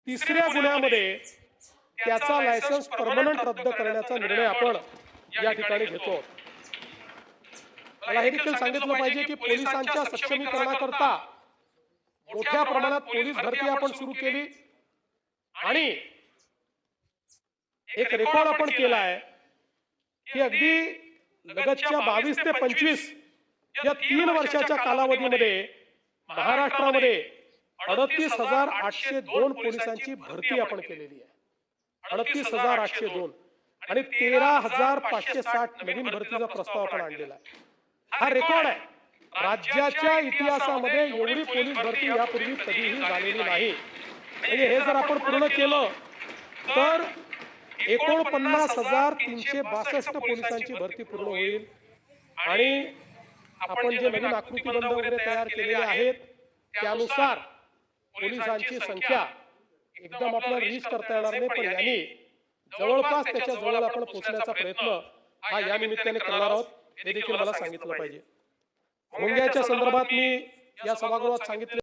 तिसऱ्या गुन्ह्यामध्ये त्याचा लायसन्स परमनंट रद्द करण्याचा निर्णय आपण या ठिकाणी घेतो। मला हे देखील सांगितलं पाहिजे की पोलिसांच्या सक्षमीकरणाकरता मोठ्या प्रमाणात पोलीस भरती आपण सुरू केली आणि एक रेकॉर्ड आपण केला आहे की अगदी लगतच्या 22 ते 25 या 3 वर्षाच्या कालावधीमध्ये महाराष्ट्रामध्ये 38,802 पोलिसांची भरती आपण केलेली आहे। 38,802 आणि 13,560 नवीन भरतीचा प्रस्ताव आपण आणलेला आहे। हा रेकॉर्ड आहे। राज्याच्या इतिहासामध्ये एवढी पोलीस भरती यापूर्वी कधीही झालेली नाही। म्हणजे हे जर आपण पूर्ण केलं तर 49,362 पोलिसांची भरती पूर्ण होईल आणि आपण जे नवीन आकृतीबंध वगैरे तयार केलेले आहेत त्यानुसार पोलिसांची संख्या एकदम आपल्याला रीच करता येणार नाही, पण यांनी जवळपास त्याच्या जवळ आपण पोहोचण्याचा प्रयत्न हा या निमित्ताने करणार आहोत हे देखील मला सांगितलं पाहिजे। मुंग्याच्या संदर्भात मी या सभागृहात सांगितले